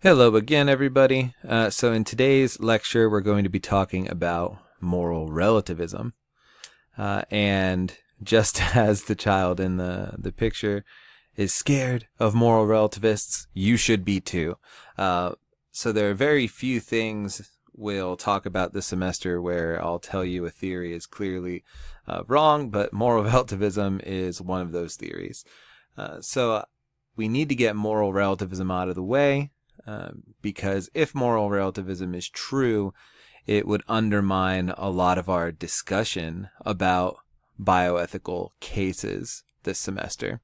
Hello again, everybody. So in today's lecture, we're going to be talking about moral relativism. And just as the child in the picture is scared of moral relativists, you should be too. So there are very few things we'll talk about this semester where I'll tell you a theory is clearly wrong, but moral relativism is one of those theories. So we need to get moral relativism out of the way. Because if moral relativism is true, it would undermine a lot of our discussion about bioethical cases this semester.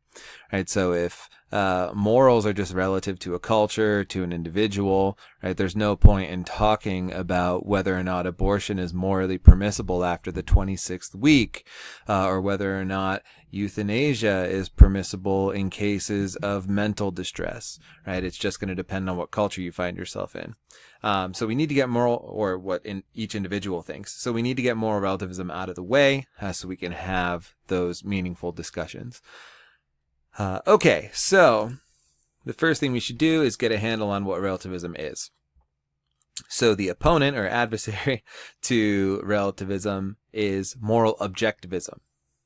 Right? So if morals are just relative to a culture, to an individual, right, there's no point in talking about whether or not abortion is morally permissible after the 26th week, or whether or not euthanasia is permissible in cases of mental distress, right? It's just going to depend on what culture you find yourself in. So we need to get moral, or what in each individual thinks. So we need to get moral relativism out of the way so we can have those meaningful discussions. Okay, so the first thing we should do is get a handle on what relativism is. So the opponent or adversary to relativism is moral objectivism.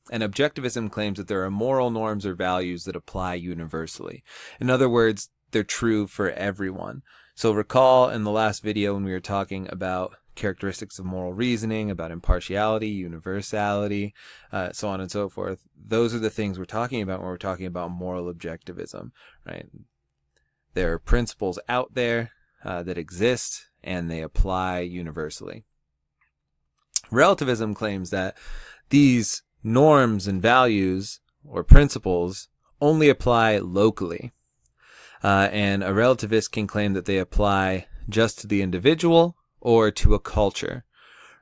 And objectivism claims that there are moral norms or values that apply universally. In other words, they're true for everyone. So recall in the last video when we were talking about characteristics of moral reasoning, about impartiality, universality, so on and so forth. Those are the things we're talking about when we're talking about moral objectivism, right? There are principles out there that exist and they apply universally. Relativism claims that these norms and values or principles only apply locally. And a relativist can claim that they apply just to the individual or to a culture.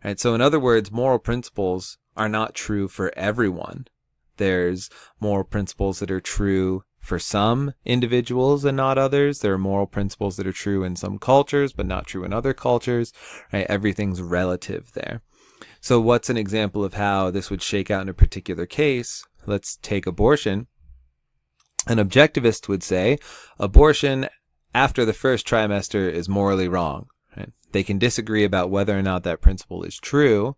Right? So in other words, moral principles are not true for everyone. There's moral principles that are true for some individuals and not others. There are moral principles that are true in some cultures but not true in other cultures. Right? Everything's relative there. So what's an example of how this would shake out in a particular case? Let's take abortion. An objectivist would say abortion after the first trimester is morally wrong. Right? They can disagree about whether or not that principle is true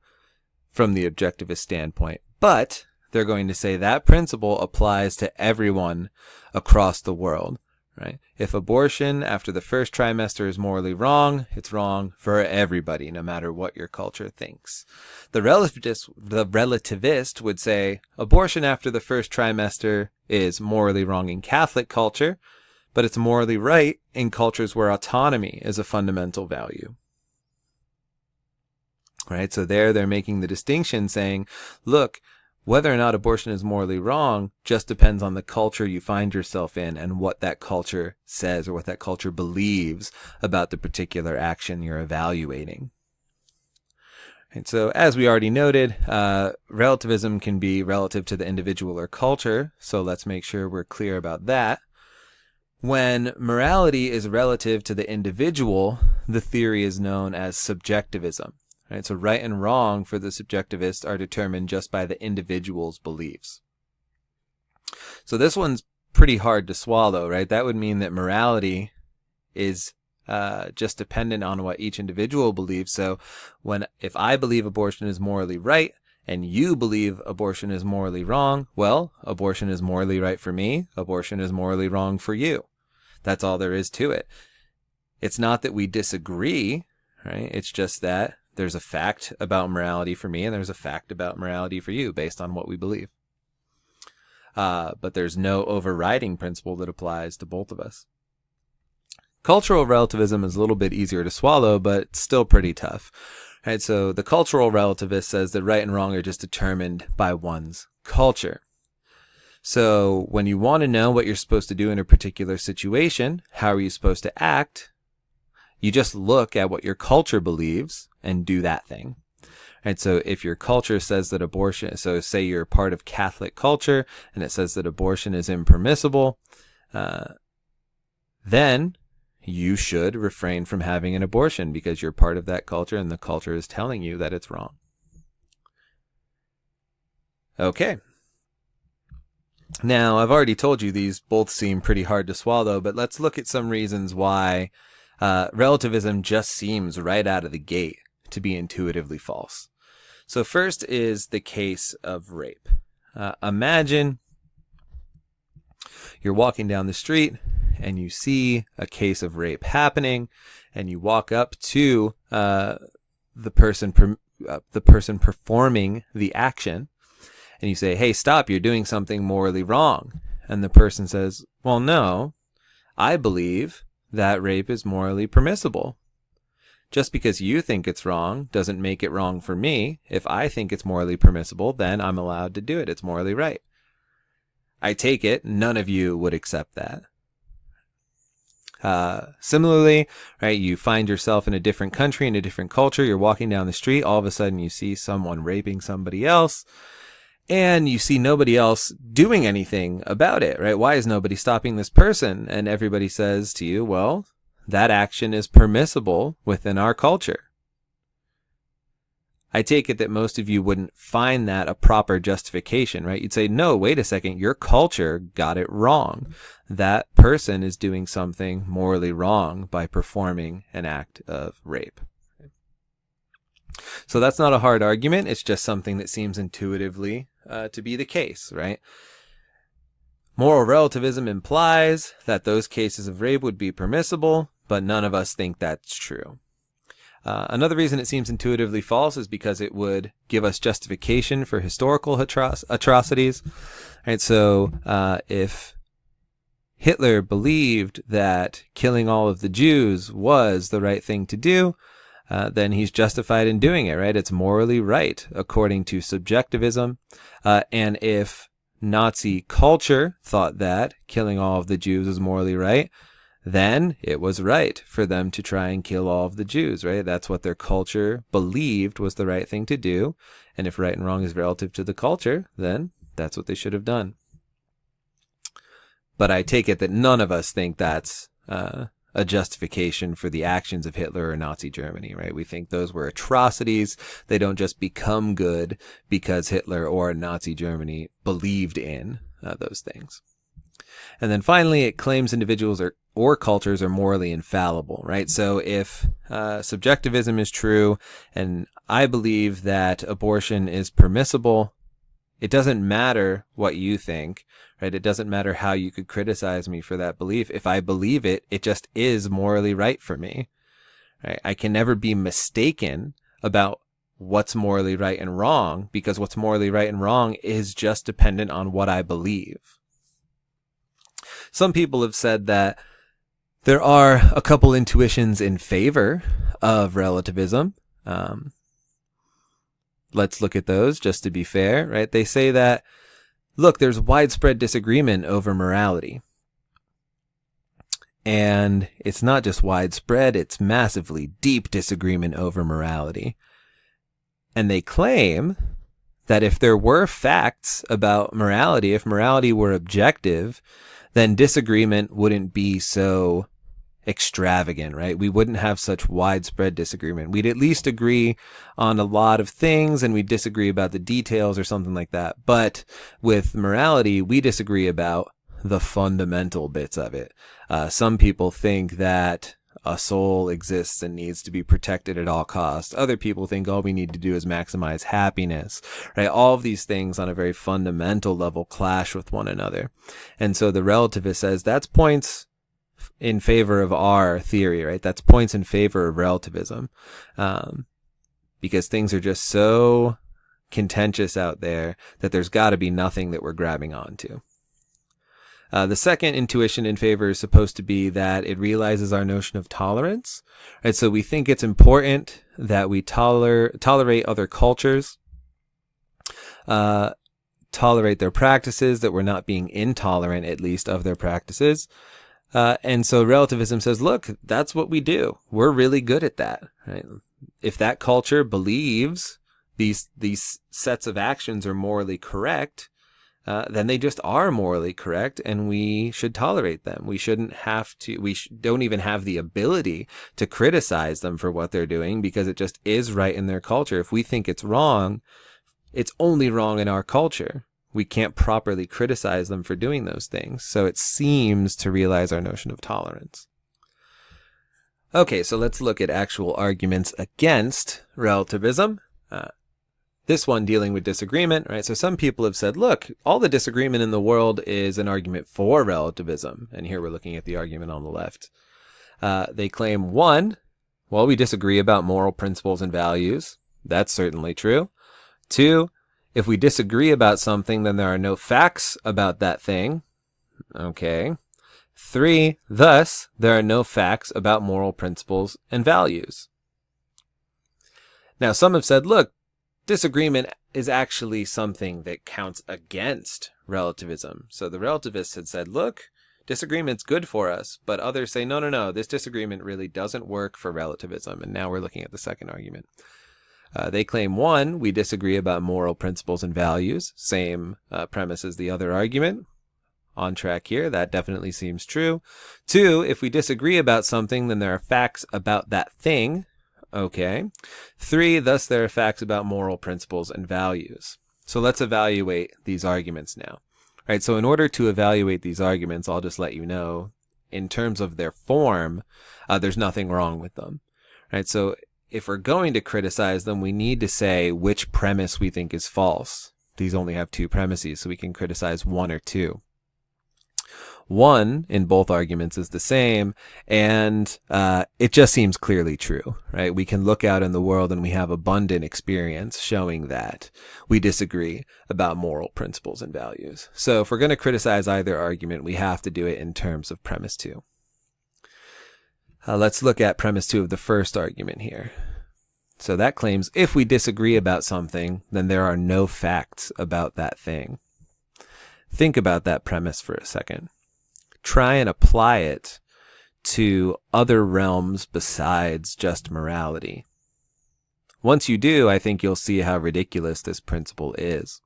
from the objectivist standpoint, but they're going to say that principle applies to everyone across the world. Right? If abortion after the first trimester is morally wrong, it's wrong for everybody, no matter what your culture thinks. The relativist would say abortion after the first trimester is morally wrong in Catholic culture, but it's morally right in cultures where autonomy is a fundamental value. Right? So they're making the distinction saying, look, whether or not abortion is morally wrong just depends on the culture you find yourself in and what that culture says or what that culture believes about the particular action you're evaluating. And so as we already noted, relativism can be relative to the individual or culture. So let's make sure we're clear about that. When morality is relative to the individual, the theory is known as subjectivism. Right? So right and wrong for the subjectivist are determined just by the individual's beliefs. So this one's pretty hard to swallow, right? That would mean that morality is just dependent on what each individual believes. So if I believe abortion is morally right and you believe abortion is morally wrong, well, abortion is morally right for me. Abortion is morally wrong for you. That's all there is to it. It's not that we disagree, right? It's just that there's a fact about morality for me and there's a fact about morality for you based on what we believe. But there's no overriding principle that applies to both of us. Cultural relativism is a little bit easier to swallow, but still pretty tough. Right? So the cultural relativist says that right and wrong are just determined by one's culture. So when you want to know what you're supposed to do in a particular situation, how are you supposed to act? You just look at what your culture believes and do that thing. And so if your culture says that abortion, so say you're part of Catholic culture and it says that abortion is impermissible, then you should refrain from having an abortion because you're part of that culture and the culture is telling you that it's wrong. Okay. Now, I've already told you these both seem pretty hard to swallow, but let's look at some reasons why relativism just seems right out of the gate to be intuitively false. So first is the case of rape. Imagine you're walking down the street and you see a case of rape happening, and you walk up to the person performing the action, and you say, "Hey, stop, you're doing something morally wrong." And the person says, "Well, no, I believe that rape is morally permissible. Just because you think it's wrong doesn't make it wrong for me. If I think it's morally permissible, then I'm allowed to do it. It's morally right." I take it none of you would accept that. Similarly, right, you find yourself in a different country, in a different culture. You're walking down the street. All of a sudden, you see someone raping somebody else, and you see nobody else doing anything about it, right? Why is nobody stopping this person? And everybody says to you, well, that action is permissible within our culture. I take it that most of you wouldn't find that a proper justification, right? You'd say, no, wait a second, your culture got it wrong. That person is doing something morally wrong by performing an act of rape. So that's not a hard argument. It's just something that seems intuitively to be the case, right? Moral relativism implies that those cases of rape would be permissible, but none of us think that's true. Another reason it seems intuitively false is because it would give us justification for historical atrocities. Right? So if Hitler believed that killing all of the Jews was the right thing to do, then he's justified in doing it, right? It's morally right according to subjectivism. And if Nazi culture thought that killing all of the Jews is morally right, then it was right for them to try and kill all of the Jews, right? That's what their culture believed was the right thing to do. And if right and wrong is relative to the culture, then that's what they should have done. But I take it that none of us think that's a justification for the actions of Hitler or Nazi Germany, right? We think those were atrocities. They don't just become good because Hitler or Nazi Germany believed in those things. And then finally, it claims individuals or cultures are morally infallible, right? So if subjectivism is true and I believe that abortion is permissible, it doesn't matter what you think, right? It doesn't matter how you could criticize me for that belief. If I believe it, it just is morally right for me, right? I can never be mistaken about what's morally right and wrong, because what's morally right and wrong is just dependent on what I believe. Some people have said that there are a couple intuitions in favor of relativism. Let's look at those just to be fair, right? They say that, look, there's widespread disagreement over morality. And it's not just widespread, it's massively deep disagreement over morality. And they claim that if there were facts about morality, if morality were objective, then disagreement wouldn't be so extravagant, right? We wouldn't have such widespread disagreement. We'd at least agree on a lot of things and we'd disagree about the details or something like that. But with morality, we disagree about the fundamental bits of it. Some people think that a soul exists and needs to be protected at all costs. Other people think all we need to do is maximize happiness, right? All of these things on a very fundamental level clash with one another. And so the relativist says that's points in favor of our theory, right? That's points in favor of relativism, because things are just so contentious out there that there's got to be nothing that we're grabbing onto. The second intuition in favor is supposed to be that it realizes our notion of tolerance, right? So we think it's important that we tolerate other cultures, tolerate their practices, that we're not being intolerant, at least, of their practices. And so relativism says, look, that's what we do. We're really good at that, right? If that culture believes these sets of actions are morally correct, then they just are morally correct, and we should tolerate them. We shouldn't have to, don't even have the ability to criticize them for what they're doing, because it just is right in their culture. If we think it's wrong, it's only wrong in our culture. We can't properly criticize them for doing those things. So it seems to realize our notion of tolerance. Okay, so let's look at actual arguments against relativism. This one dealing with disagreement, right? So some people have said, look, all the disagreement in the world is an argument for relativism. And here we're looking at the argument on the left. They claim, one, well, we disagree about moral principles and values. That's certainly true. Two, if we disagree about something, then there are no facts about that thing. Okay. Three, thus, there are no facts about moral principles and values. Now, some have said, look, disagreement is actually something that counts against relativism. So the relativists had said, look, disagreement's good for us, but others say, no, this disagreement really doesn't work for relativism. And now we're looking at the second argument. They claim, one, we disagree about moral principles and values. Same premise as the other argument. On track here, that definitely seems true. Two, if we disagree about something, then there are facts about that thing. Okay. Three, thus there are facts about moral principles and values. So let's evaluate these arguments now. Right, so in order to evaluate these arguments, I'll just let you know, in terms of their form, there's nothing wrong with them. Right, so if we're going to criticize them, we need to say which premise we think is false. These only have two premises, so we can criticize one or two. One in both arguments is the same, and it just seems clearly true, right? We can look out in the world and we have abundant experience showing that we disagree about moral principles and values. So if we're going to criticize either argument, we have to do it in terms of premise two. Let's look at premise two of the first argument here. So that claims if we disagree about something, then there are no facts about that thing. Think about that premise for a second. Try and apply it to other realms besides just morality. Once you do, I think you'll see how ridiculous this principle is.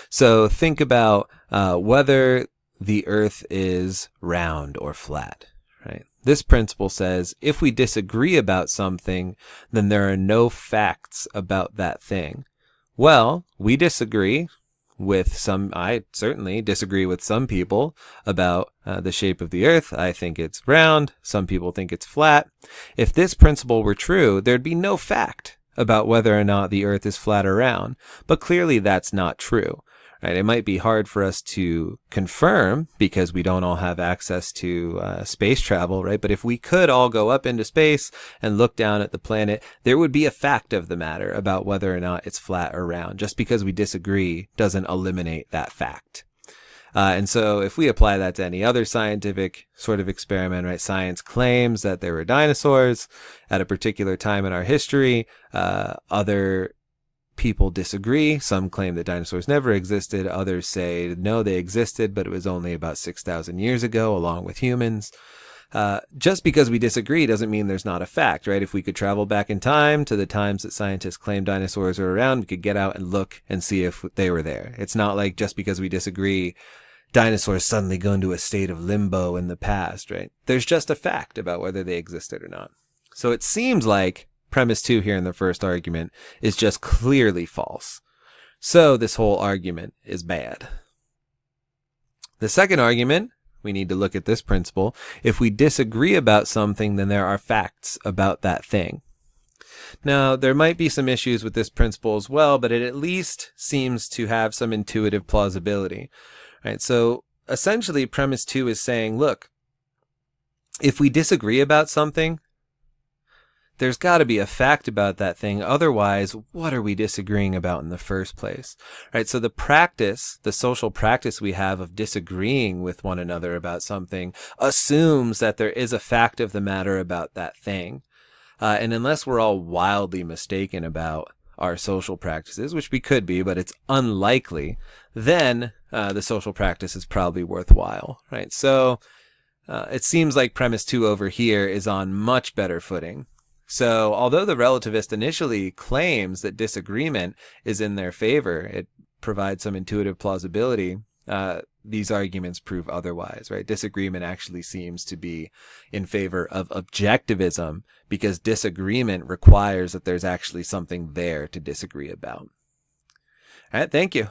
So think about whether the earth is round or flat, right? This principle says if we disagree about something, then there are no facts about that thing. Well, we disagree with some, I certainly disagree with some people about the shape of the earth. I think it's round. Some people think it's flat. If this principle were true, there'd be no fact about whether or not the earth is flat or round. But clearly that's not true. Right? It might be hard for us to confirm because we don't all have access to space travel, right? But if we could all go up into space and look down at the planet, there would be a fact of the matter about whether or not it's flat or round. Just because we disagree doesn't eliminate that fact. And so if we apply that to any other scientific sort of experiment, right? Science claims that there were dinosaurs at a particular time in our history. Other people disagree. Some claim that dinosaurs never existed. Others say, no, they existed, but it was only about 6,000 years ago, along with humans. Just because we disagree doesn't mean there's not a fact, right? If we could travel back in time to the times that scientists claim dinosaurs were around, we could get out and look and see if they were there. It's not like just because we disagree, dinosaurs suddenly go into a state of limbo in the past, right? There's just a fact about whether they existed or not. So it seems like premise two here in the first argument is just clearly false. So this whole argument is bad. The second argument, we need to look at this principle. If we disagree about something, then there are facts about that thing. Now, there might be some issues with this principle as well, but it at least seems to have some intuitive plausibility. Right? So essentially, premise two is saying, look, if we disagree about something, there's got to be a fact about that thing. Otherwise, what are we disagreeing about in the first place? Right? So the practice, the social practice we have of disagreeing with one another about something assumes that there is a fact of the matter about that thing. And unless we're all wildly mistaken about our social practices, which we could be, but it's unlikely, then the social practice is probably worthwhile, right? So it seems like premise two over here is on much better footing. So although the relativist initially claims that disagreement is in their favor, it provides some intuitive plausibility, these arguments prove otherwise, right? Disagreement actually seems to be in favor of objectivism because disagreement requires that there's actually something there to disagree about. All right, thank you.